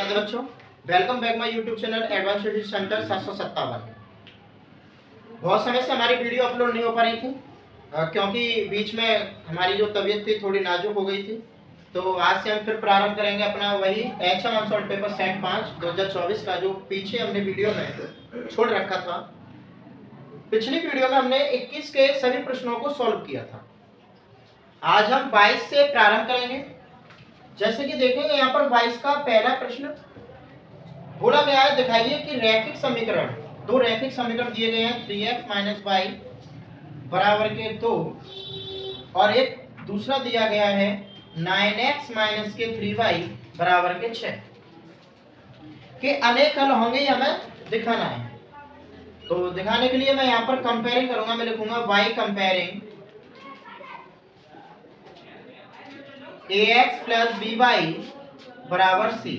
राधे बच्चों, welcome back my YouTube channel advance study centre 757। बहुत समय से हमारी वीडियो अपलोड नहीं हो पा रही थी क्योंकि बीच में हमारी जो तबीयत थी थोड़ी नाजुक हो गई थी। तो आज से हम फिर प्रारंभ करेंगे अपना वही एचएम अनसॉल्व्ड पेपर सेट 5 2024 का, जो पीछे हमने वीडियो में छोड़ रखा था। पिछली वीडियो में हमने 21 के सभी प्रश्नों को सॉल्व किया था। आज हम 22 से प्रारंभ करेंगे। जैसे कि देखेंगे यहाँ पर 22 का पहला प्रश्न बोला गया है, दिखाइए कि रैखिक समीकरण, दो रैखिक समीकरण दिए गए हैं 3x - y बराबर के 2 और एक दूसरा दिया गया है 9x - के 3y बराबर के 6 के अनेक हल होंगे, ये हमें दिखाना है। तो दिखाने के लिए मैं यहाँ पर कंपेयरिंग करूंगा। मैं लिखूंगा y कंपेयरिंग ax + by बराबर c।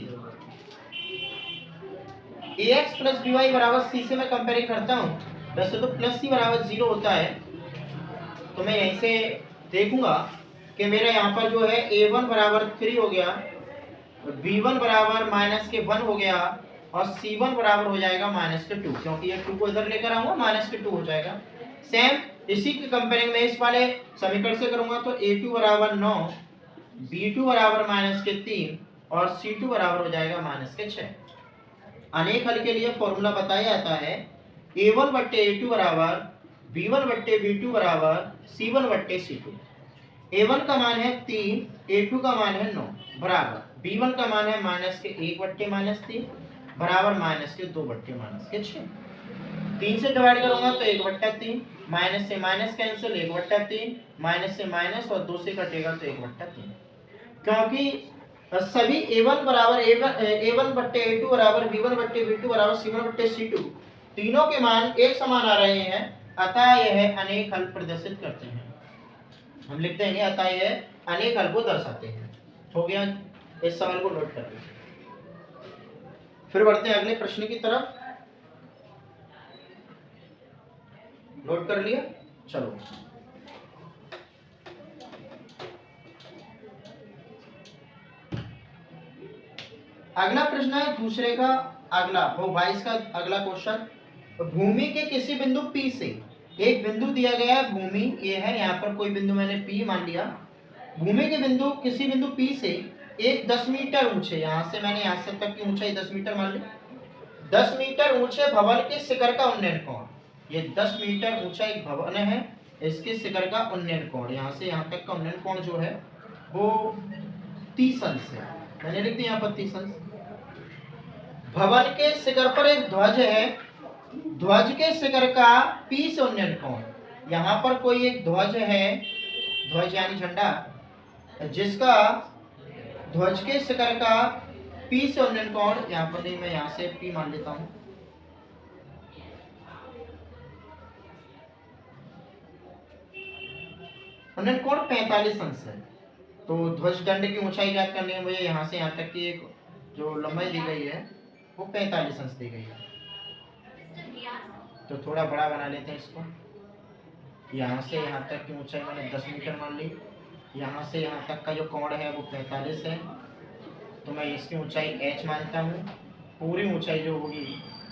ax + by बराबर c से मैं कंपेयरिंग करता हूँ। वैसे तो +c बराबर 0 होता है, तो मैं यहीं से देखूंगा कि मेरा यहाँ पर जो है a1 बराबर 3 हो गया, b1 बराबर -1 हो गया और c1 बराबर हो जाएगा -2, क्योंकि ये 2 को इधर लेकर आऊंगा -2 हो जाएगा। सेम इसी के कंपेयरिंग में इस वाले समीकरण से करूंगा तो a2 बराबर 9, b2 बराबर -3 और c2 बराबर हो जाएगा -6। अनेक हल के लिए फॉर्मूला बताया जाता है a1/a2 बराबर b1/b2 बराबर c1/c2। a1 का मान है 3, a2 का मान है 9 बराबर b1 का मान है -1/-3 बराबर -2/-6। 3 से डिवाइड करूंगा तो 1/3, माइनस से माइनस कैंसिल 1/3, माइनस से माइनस और 2 से कटेगा तो 1/3। क्योंकि सभी a1 बराबर a1/a2 बराबर b1/b2 बराबर c1/c2 तीनों के मान एक समान आ रहे हैं, अतः यह अनेक हल प्रदर्शित करते हैं। हम लिख देंगे अतः यह अनेक हल को दर्शाते हैं। हो गया, इस सवाल को नोट कर लीजिए। फिर बढ़ते हैं अगले प्रश्न की तरफ। नोट कर लिया, चलो। अगला प्रश्न है दूसरे का, अगला वो 22 का अगला क्वेश्चन। भूमि के किसी बिंदु P से एक बिंदु दिया गया है, भूमि ये है, यहाँ पर कोई बिंदु मैंने P मान लिया। भूमि के बिंदु किसी बिंदु P से एक 10 मीटर ऊंचे, यहाँ से मैंने यहाँ से तक की ऊंचाई 10 मीटर मान ली, 10 मीटर ऊंचे भवन के शिखर का उन्नयन कोण, ये 10 मीटर ऊंचा एक भवन है, इसके शिखर का उन्नयन कोण, यहाँ से यहाँ तक का उन्नयन कोण जो है वो 30 अंश है। मैंने लिख दिया यहाँ पर 30 अंश। भवन के शिखर पर एक ध्वज है, ध्वज के शिखर का P से उन्नयन कोण, यहाँ पर कोई एक ध्वज है, ध्वज यानी झंडा, जिसका ध्वज के शिखर का P से उन्नयन कोण, यहाँ पर नहीं, मैं यहाँ से P मान लेता हूँ। उन्नयन कोण 45 अंश है। तो ध्वज दंड की ऊंचाई ज्ञात करनी है मुझे। यहाँ से यहाँ तक की एक जो लंबाई दी गई है वो 45 अंश दी गई है, तो थोड़ा बड़ा बना लेते हैं इसको। यहाँ से यहाँ तक की ऊंचाई मैंने 10 मीटर मान ली, यहाँ से यहाँ तक का जो कोण है वो 45 है, तो मैं इसकी ऊंचाई h मानता हूँ। पूरी ऊंचाई जो होगी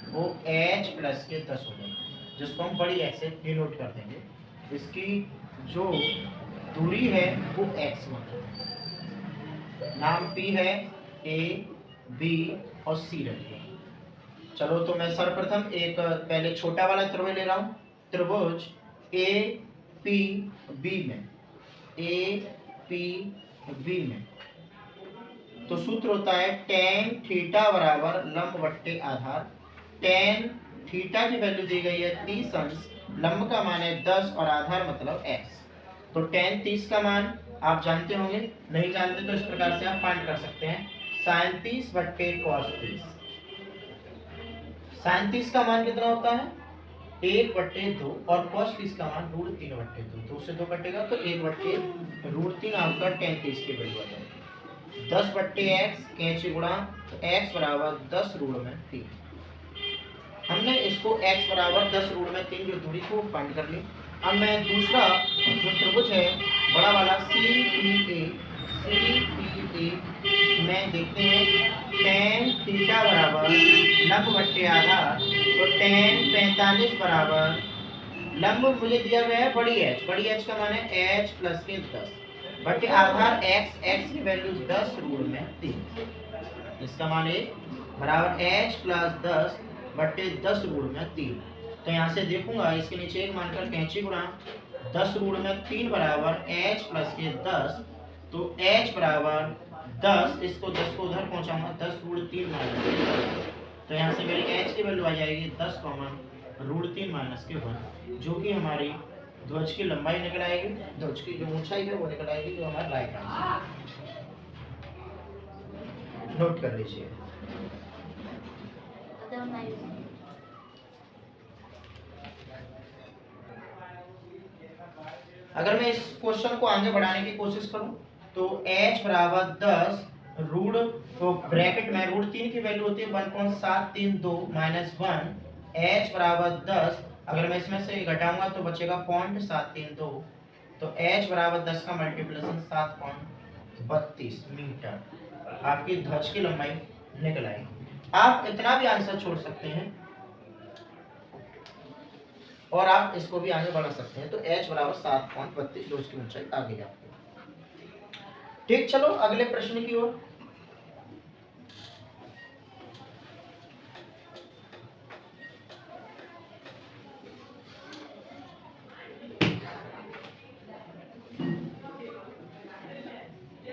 वो h + के 10 हो जाएगी, जिसको हम बड़ी h से डिनोट कर देंगे। इसकी जो दूरी है वो x मान, नाम P है, A, B और C रखिए। चलो, तो मैं सर्वप्रथम एक पहले छोटा वाला त्रिभुज ले रहा हूँ, त्रिभुज APB में, APB में तो सूत्र होता है tan थीटा बराबर लंब बट्टे आधार। tan थीटा की वैल्यू दी गई है 30 अंश, लंब का मान है 10 और आधार मतलब x। तो tan 30 का मान आप जानते होंगे, नहीं जानते तो इस प्रकार से आप फाइंड कर सकते हैं, sin 30/cos 30। sin 30 का मान कितना होता है 1/2 और cos 30 का मान √3/2, 2 से 2 कटेगा तो 1/√3 आपका tan 30 की वैल्यू आ जाएगी। 10/x कैंची गुणा, तो x बराबर 10√3। हमने इसको x बराबर 10√3 जो दूरी को फाइंड कर ली। अब मैं दूसरा जो त्रिभुज है बड़ा वाला CPA में देखते हैं tan लंब बट्टे आधार, तो tan 45 बराबर लंब मुझे दिया गया है बड़ी एच का मान है h प्लस के 10 बट्टे आधार x की वैल्यू 10 रूट में 3, इसका मान बराबर h प्लस 10 बट्टे 10 रूट में 3। तो यहाँ से देखूंगा इसके नीचे एक मानकर कैंची गुणा 10 रूट में 3 बराबर h प्लस के 10, तो h बराबर 10, इसको 10 को उधर पहुंचाऊंगा 10 रूट 3 माइनस, तो यहाँ से मेरी h की वैल्यू आ जाएगी 10 कॉमन रूट 3 माइनस के 1, जो कि हमारी ध्वज की लंबाई निकल आएगी, ध्वज की जो ऊंचाई है वो निकल आएगी, जो हमारा राइट आंसर। नोट कर लीजिए। अगर मैं इस क्वेश्चन को आगे बढ़ाने की कोशिश करूं तो h बराबर 10 रूट, तो ब्रैकेट में रूट 3 की वैल्यू होती है 1.732 माइनस 1, h बराबर 10, अगर मैं इसमें से घटाऊंगा तो बचेगा 0.732, तो h बराबर 10 का मल्टीप्लिकेशन 7.32 मीटर आपकी ध्वज की लंबाई निकल आएगी। आप इतना भी आंसर छोड़ सकते हैं और आप इसको भी आगे बढ़ा सकते हैं, तो h बराबर 7.32 ध्वज की ऊंचाई आ गई आपकी। ठीक, चलो अगले प्रश्न की ओर।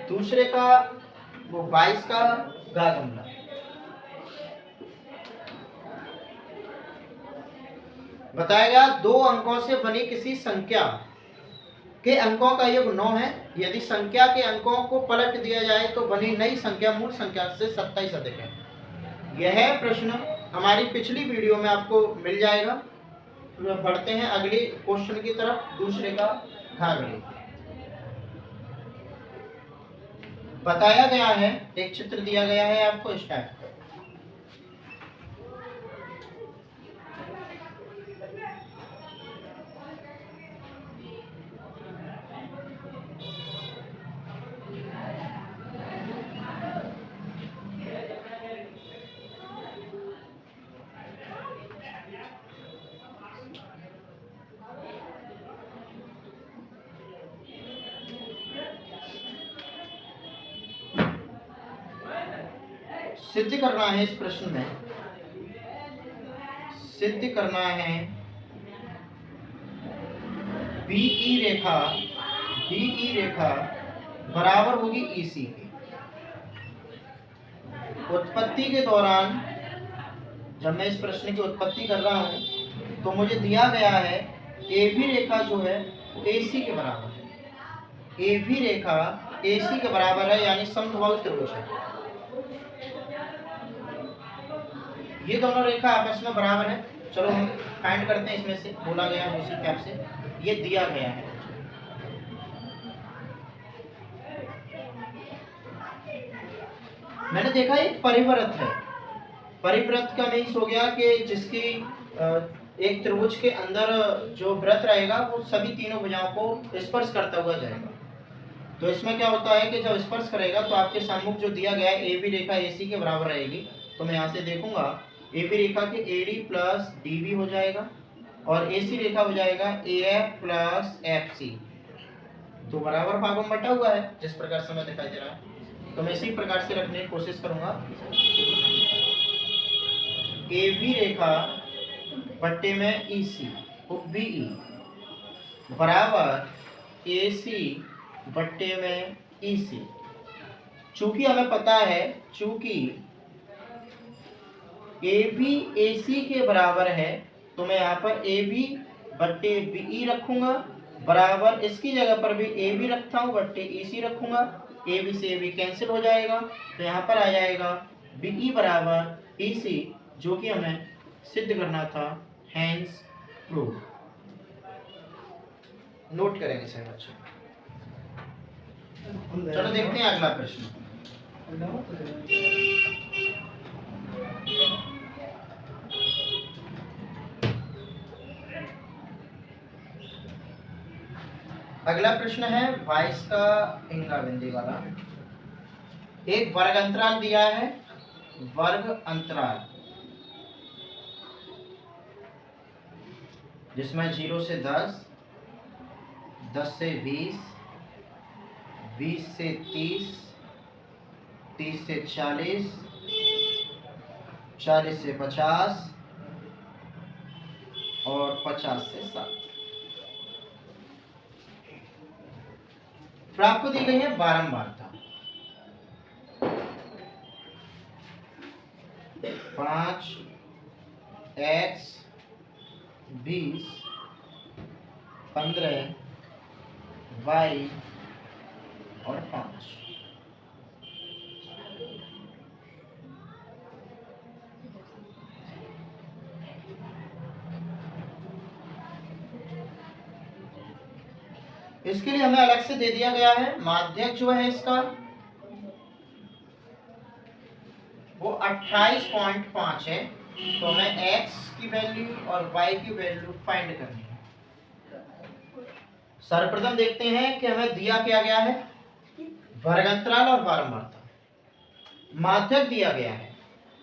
दूसरे का वो 22 का गा गमला, बताएगा 2 अंकों से बनी किसी संख्या के अंकों का योग 9 है, यदि संख्या के अंकों को पलट दिया जाए तो बनी नई संख्या मूल संख्या से 27 अधिक है। यह प्रश्न हमारी पिछली वीडियो में आपको मिल जाएगा। तो बढ़ते हैं अगले क्वेश्चन की तरफ, दूसरे का घाघरे। बताया गया है, एक चित्र दिया गया है आपको इस टाइप का, सिद्ध करना है इस प्रश्न में, सिद्ध करना है बीई रेखा बराबर होगी ईसी की। उत्पत्ति के दौरान जब मैं इस प्रश्न की उत्पत्ति कर रहा हूं तो मुझे दिया गया है एबी रेखा जो है एसी के बराबर है, एबी रेखा एसी के बराबर है, यानी समद्विबाहु त्रिभुज है। ये दोनों रेखा आपस में बराबर है। चलो हम फाइंड करते हैं, इसमें से बोला गया है उसी कैप से ये दिया गया है। मैंने देखा एक परिव्रत है, परिव्रत का मीन्स हो गया कि जिसकी एक त्रिभुज के अंदर जो व्रत रहेगा वो सभी तीनों भुजाओं को स्पर्श करता हुआ जाएगा। तो इसमें क्या होता है कि जब स्पर्श करेगा तो आपके सम्मुख जो दिया गया है एबी रेखा एसी के बराबर रहेगी। तो मैं यहाँ से देखूंगा एबी रेखा के एडी प्लस डीबी हो जाएगा और एसी रेखा हो जाएगा एएफ प्लस एफसी, तो बराबर भागों में बटा हुआ है जिस प्रकार से हमें दिखाई दे रहा है। तो मैं इसी प्रकार से रखने की कोशिश करूंगा, एबी रेखा बट्टे में ईसी बीई बराबर एसी बट्टे में ईसी। चूंकि हमें पता है, चूंकि ए बी ए सी के बराबर है, तो मैं यहाँ पर ए बी बट्टे बीई रखूंगा, बराबर इसकी जगह पर भी ए बी रखता हूँ बट्टे ई सी रखूंगा, ए बी से ए बी कैंसिल हो जाएगा, तो यहाँ पर आ जाएगा बीई बराबर ई सी, जो कि हमें सिद्ध करना था, हैंस प्रूव। नोट करेंगे सर बच्चों। चलो देखते हैं अगला प्रश्न। अगला प्रश्न है 22 का इंगा बिंदी वाला। एक वर्ग अंतराल दिया है, वर्ग अंतराल जिसमें 0 से 10, 10 से 20, 20 से 30, 30 से 40, 40 से 50 और 50 से 60। फिर आपको दी गई है बारंबारता। 5 x 20 15 y और 5। इसके लिए हमें अलग से दे दिया गया है माध्यक जो है इसका वो 28.5 है। तो हमें x की वैल्यू और y की वैल्यू फाइंड करनी है। सर्वप्रथम देखते हैं कि हमें दिया क्या गया है, वर्गांतराल और बारंबारता। माध्यक दिया गया है,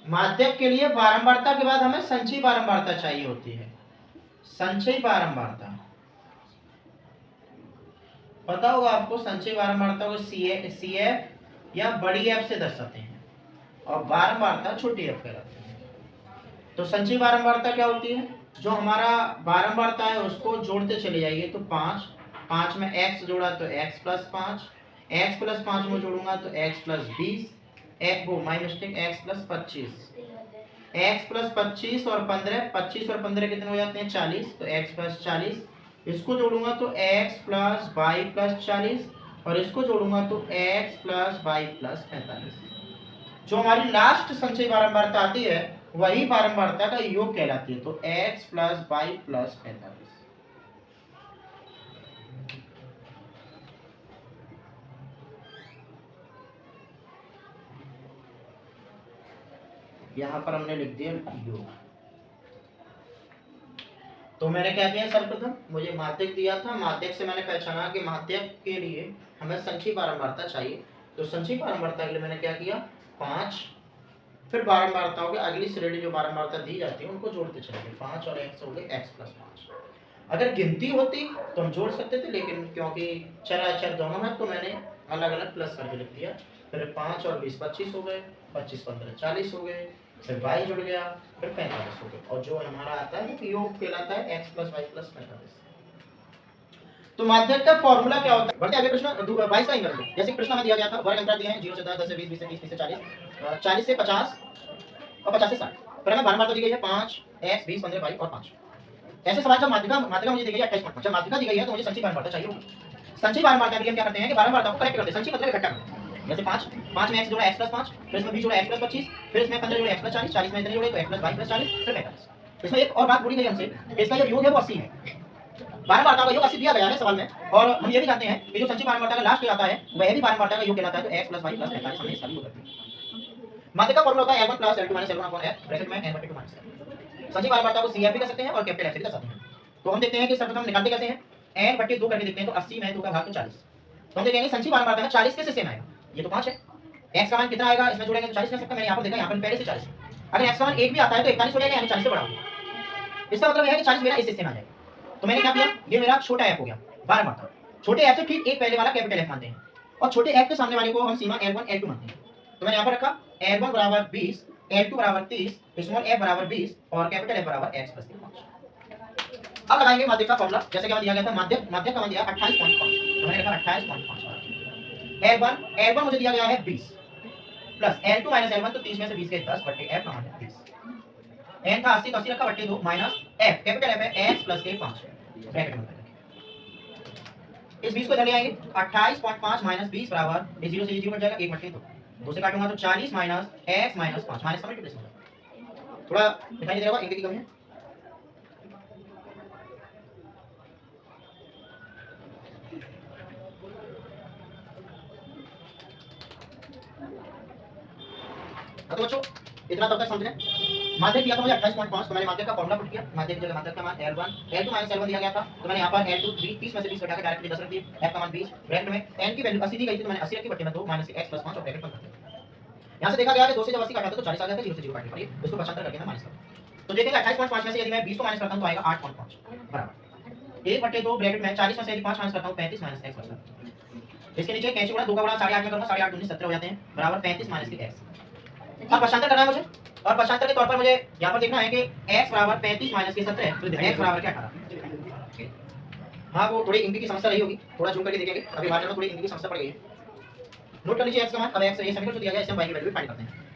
माध्यक के लिए बारंबारता के बाद हमें संचयी बारंबारता चाहिए होती है। संचयी बारंबारता पता होगा आपको, संचयी बारंबारता को CF या बड़ी F से दर्शाते हैं और बारंबारता छोटी F कहलाती है। तो संचयी बारंबारता क्या होती है, जो हमारा बारंबारता है उसको जोड़ते चले जाइए। तो 5 में x जोड़ा तो x प्लस 5, x प्लस 5 में जोड़ूंगा तो x plus 20, x plus 25, x plus 25 और 15, 25 और 15 कितने हो जाते हैं 40, तो x प्लस 40। इसको जोड़ूंगा तो x प्लस 22 प्लस 40 और इसको जोड़ूंगा तो x प्लस 22 प्लस 45। जो हमारी लास्ट संचयी बारंबारता आती है वही बारंबारता का योग कहलाती है। तो x प्लस 22 प्लस 45। यहां पर हमने लिख दिया योग। तो मैंने क्या किया, सर्वप्रथम मुझे माध्यक दिया था, माध्यक से मैंने पहचाना कि माध्यक के लिए हमें संचयी बारंबारता चाहिए। तो संचयी बारंबारता के लिए मैंने क्या किया, 5, फिर बारंबारताओं के अगली श्रेणी जो बारंबारता दी जाती है उनको जोड़ते चले गए। 5 और x हो गए x प्लस 5। अगर गिनती होती तो हम जोड़ सकते थे, लेकिन क्योंकि चर अचर दोनों है तो मैंने अलग अलग प्लस करके लिख दिया। फिर 5 और 20 25 हो गए, 25 15 40 हो गए, फिर y जुड़ गया, फिर 45 हो गए। और जो हमारा आता है योग कहलाता है x प्लस y प्लस 45। तो माध्यक का फॉर्मूला क्या होता है, बढ़ते आगे प्रश्न 22 का इंग्लिश में। जैसे प्रश्न हमें दिया गया था, वर्ग अंतराल दिए हैं 0 से 10, 10 से 20, 20 से 30, 30 से 40, 40 से 50 और 50 से 60। फिर हमें बारंबारता दी गई है 5 x 20 15 22 और 5। ऐसे सवाल जब माध्यिका मुझे दी गई है 28, जब माध्यिका दी गई है तो मुझे संचयी बारंबारता चाहिए होगी। संचयी बारंबारता के लिए हम क्या करते हैं कि बारंबारता को करेक्ट करते हैं, संचयी मतलब इकट्ठा करते हैं। जैसे 5 में x जोड़ा x प्लस 5, फिर इसमें 20 जोड़ा x प्लस 25, फिर इसमें 15 जोड़ा x प्लस 40, 40 में इतने जोड़े तो x प्लस 22 प्लस 40, फिर 45। इसमें एक और बात बोली गई हमसे, इसका जो योग है वो 80 है। बारंबारता का योग 80 दिया गया है सवाल में, और हम ये भी जानते हैं कि जो संचयी बारंबारता का लास्ट आता है वह भी बारंबारता का योग कहलाता है। तो x प्लस y प्लस 45 हमने इसका भी योग कर दिया। माध्यक का फॉर्मूला होता है L1 plus L2 minus L1 upon F bracket में n/2 माइनस F। संचयी बारंबारता को CF भी कर सकते हैं और कैपिटल F से भी कर सकते हैं। तो हम देखते हैं कि सर्वप्रथम निकालते कैसे हैं, n/2 करके देखते हैं। तो 80 में 2 का घात तो 40। तो हम देखेंगे संचयी बारंबारता में 40 किससे सेम आएगा, ये तो 5 है। x का मान कितना आएगा, इसमें जोड़ेंगे तो 40 कर सकते हैं। मैंने यहाँ पर देखा, यहाँ पर पहले से 40 है। अगर x का मान 1 भी आता है तो 41 हो जाएगा, यानी 40 से बड़ा होगा। इसका मतलब है कि 40 मेरा इससे सेम आ जाएगा। तो मैंने क्या किया, ये मेरा छोटा f हो गया बारंबारता। छोटे f से ठीक एक पहले वाला कैपिटल F मानते हैं, और छोटे f के सामने वाले को हम सीमा L1 L2 मानते हैं। तो मैंने यहाँ पर रखा L1 बराबर 20, L2 बराबर 30, स्मॉल f बराबर 20 और कैपिटल F बराबर x प्लस 5। अब लगाएंगे माध्यक का फॉर्मूला, जैसे कि हमें दिया गया था माध्यक का मान दिया 28.5, तो मैंने लिखा 28.5। L1 मुझे दिया गया है 20 प्लस L2 माइनस L1, तो 30 में से 20 के 10 बटे f का मान है 20। n था 80 तो 80 रखा बटे 2 माइनस f, कैपिटल F है x प्लस के 5 ब्रैकेट में। इस 20 को इधर ले आएंगे, 28.5 माइनस 20 बराबर, ये 0 से ये 0 कट जाएगा, 1 बटे 2 से काटूंगा तो 40 माइनस x माइनस 5, माइनस का मल्टीप्लिकेशन होगा। थोड़ा दिखाई नहीं दे रहा होगा, इंक की कमी है। तो बच्चों इतना तब तक समझ लें। माध्यक दिया था मुझे 28.5, तो मैंने माध्यक का फॉर्मूला पुट किया। माध्यक की जगह माध्यक का मान L1, L2 माइनस L1 दिया गया था, तो मैंने यहाँ पर L2 30 में से 20 घटाकर डायरेक्टली 10 रख दिए। f का मान 20, ब्रैकेट में n की वैल्यू 80 दी गई थी तो मैंने 80 रखी बटे में 2 माइनस x प्लस 5 और ब्रैकेट बंद कर दिया। यहाँ से देखा गया कि 2 से जब 80 काटा तो 40 आ गया था, 0 से 0 काटने पर इसको 75 करके मैं माइनस कर तो देखेंगे 28.5 में से यदि मैं 20 को माइनस करता हूं तो आएगा 8.5 बराबर 1/2 ब्रैकेट में 40 में से यदि 5 माइनस करता हूं 35 माइनस x बचता। इसके नीचे कैंची गुणा 2 का गुणा 8.5 में करूंगा 8.5 दूनी 17 हो जाते हैं बराबर 35 माइनस के x। अब पक्षांतर करना है मुझे और पक्षांतर के तौर पर मुझे यहां पर देखना है कि x बराबर 35 माइनस के 17 x बराबर क्या 18। हाँ वो थोड़ी इंकी की समस्या रही होगी, थोड़ा जूम करके देखेंगे। अभी हमारे में थोड़ी इंकी की समस्या पड़ गई है। नोट कर लीजिए x का मान। अब x ये समीकरण जो दिया गया है इससे हम y की वैल्यू फाइंड करते हैं।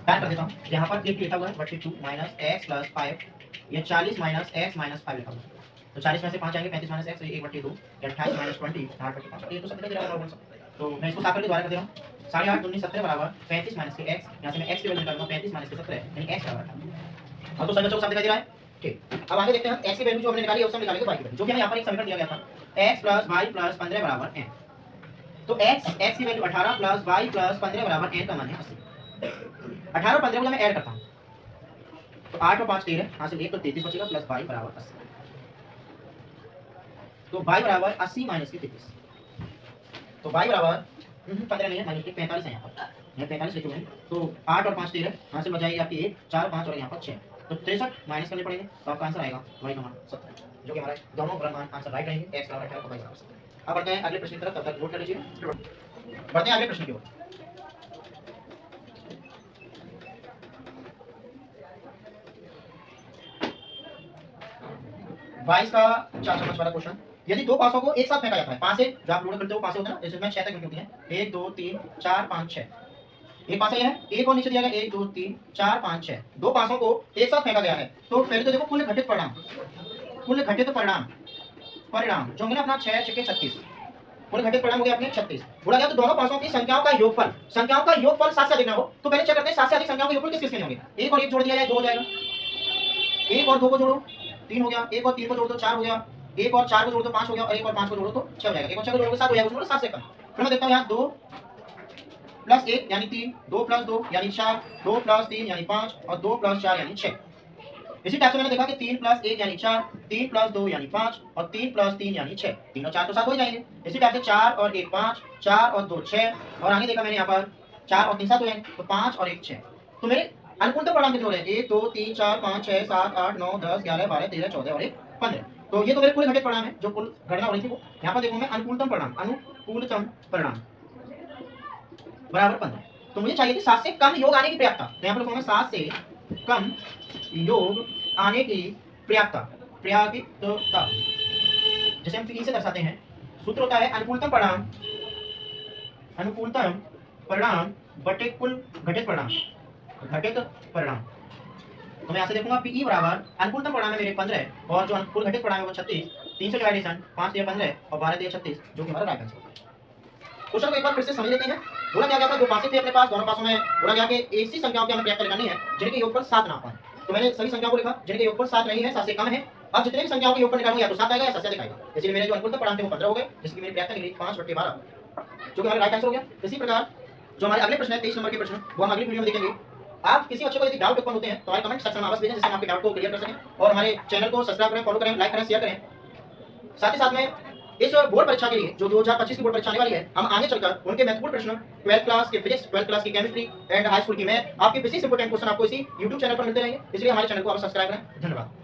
फाइंड कर देता हूं। यहां पर लिखा हुआ है 32 माइनस x प्लस 5 ये 40 माइनस x माइनस 5 लिखा हुआ है। तो 40 में से 5 आएंगे 35 माइनस x तो ये 1/2 28 माइनस 20 8/5 ये तो सब दिया नॉर्मल सब। तो मैं इसको साफ करके दोबारा कर दे रहा हूं 8.5 दूनी 17 बराबर 35 माइनस के x। यहां से मैं x की वैल्यू निकालूंगा 35 माइनस के 17 यानी x बराबर 18। अब तो सभी बच्चों को सब दिखाई दे रहा है ठीक। अब आगे देखते हैं x की वैल्यू जो हमने निकाली है उससे हम निकालेंगे y की वैल्यू जो कि हमें यहां पर एक समीकरण दिया गया था x प्लस y प्लस 15 बराबर n। तो x की वैल्यू 18 प्लस y प्लस 15 बराबर n का मान है 80। 18 और 15 को मैं ऐड करता हूं तो 8 और 5 13 यहां से 1 तो 33 बचेगा प्लस y बराबर 80। तो y बराबर 80 माइनस के 33 तो y बराबर 15 नहीं है माइनस के 45 है यहां पर मैं 45 लिखूंगा। तो 8 और 5 13 यहां से बचाएगी आपकी 1 4 5 और यहां पर 6 तो 63 माइनस करने पड़ेंगे तो आपका आंसर आएगा y का मान 70 जो कि हमारा दोनों मान आंसर राइट रहेंगे x बराबर 18 और y बराबर 70। अब बढ़ते हैं अगले प्रश्न की तरफ, तब तक नोट कर लीजिए। बढ़ते हैं अगले प्रश्न की ओर। बाईस का 4 चम्मच वाला क्वेश्चन। यदि दो पासों को एक साथ फेंका जाता है, पासे जो आप लोड करते हो पासे होते हैं ना, जैसे मैं 6 तक गिनती होती है 1 2 3 4 5 6 एक पासा ये है, एक और नीचे दिया गया 1 2 3 4 5 6 दो पासों को एक साथ फेंका गया है। तो पहले तो देखो कुल घटित परिणाम परिणाम जो होंगे ना अपना 6 6 36 कुल घटित परिणाम हो गया अपने 36 बोला गया। तो दोनों पासों की संख्याओं का योगफल 7 से अधिक ना हो तो पहले चेक करते हैं 7 से अधिक संख्याओं का योगफल किस किसके होंगे। एक और एक जोड़ दिया जाए 2 हो जाएगा, एक और 2 को जोड़ो 3 हो गया, एक और 3 को जोड़ दो 4 हो गया, एक और 4 को जोड़ दो 5 हो गया और एक और 5 को जोड़ो तो 6 हो जाएगा। एक और 6 को जोड़ोगे 7 हो जाएगा, उसमें 7 से कम। फिर मैं देखता हूं यहां 2 प्लस 1 यानी 3 2 प्लस 2 यानी 4 2 प्लस 3 यानी 5 और 2 प्लस 4 यानी 6। इसी टाइप से मैंने देखा कि 3 प्लस 1 यानी 4 3 प्लस 2 यानी 5 और 3 प्लस 3 यानी 6 3 और 4 तो 7 हो जाएंगे। इसी टाइप से 4 और 1 5 4 और 2 6 और आगे देखा मैंने यहाँ पर 4 और 3 7 हो जाएंगे तो 5 और 1 6। तो मेरे अनुकूलतम परिणाम कितने हो रहे हैं 1 2 3 4 5 6 7 8 9 10 11 12 13 14 और 1 15। तो ये तो मेरे कुल घटित परिणाम है जो कुल गणना हो रही थी वो। यहाँ पर देखो मैं अनुकूलतम परिणाम बराबर 15। तो मुझे चाहिए थी 7 से कम योग आने की पर्याप्तता। तो यहाँ पर लिखूंगा 7 से कम योग आने की पर्याप्तता जैसे हम P से दर्शाते हैं। सूत्र होता है अनुकूलतम परिणाम बटे कुल घटित परिणाम। तो मैं यहाँ से देखूंगा PE बराबर अनुकूलतम परिणाम है मेरे 15 और जो कुल घटित परिणाम है वो 36 3 से डिवाइडेशन 5 दिया 15 और 12 दिया 36 जो कि हमारा राइट आंसर होगा। क्वेश्चन को एक बार फिर से समझ लेते हैं। बोला क्या गया था दो पासे थे अपने पास, दोनों पासों में बोला गया कि ऐसी संख्याओं की हमें पर्याप्त लगानी है जिनके योगफल 7 ना पाए। तो मैंने सभी संख्याओं को लिखा जिनके योगफल 7 नहीं है 7 से कम है। अब जितने भी संख्याओं के योगफल निकालूंगा या तो 7 आएगा या 7 से अधिक आएगा। इसलिए मेरे जो अनुकूलतम परिणाम थे वो 15 हो गए जिसकी मेरी पर्याप्तता निकली 5/12 जो कि हमारा राइट आंसर हो गया। इसी प्रकार जो हमारे अगले प्रश्न है 23 नंबर के प्रश्न वो हम अगली वीडियो में देखेंगे। आप किसी बच्चे को यदि डाउट उत्पन्न होते हैं तो हमारे कमेंट सेक्शन में अवश्य भेजें जिससे हम आपके डाउट को क्लियर कर सकें। और हमारे चैनल को सब्सक्राइब करें, फॉलो करें, लाइक करें, शेयर करें। साथ ही साथ में इस बोर्ड परीक्षा के लिए जो 2025 की बोर्ड परीक्षा आने वाली है हम आगे चलकर उनके महत्वपूर्ण प्रश्न 12th क्लास के फिजिक्स 12th क्लास की केमिस्ट्री एंड हाई स्कूल की मैथ आपके विशेष इंपोर्टेंट क्वेश्चन आपको इसी YouTube चैनल पर मिलते रहेंगे। इसलिए हमारे चैनल को आप सब्सक्राइब करें। धन्यवाद।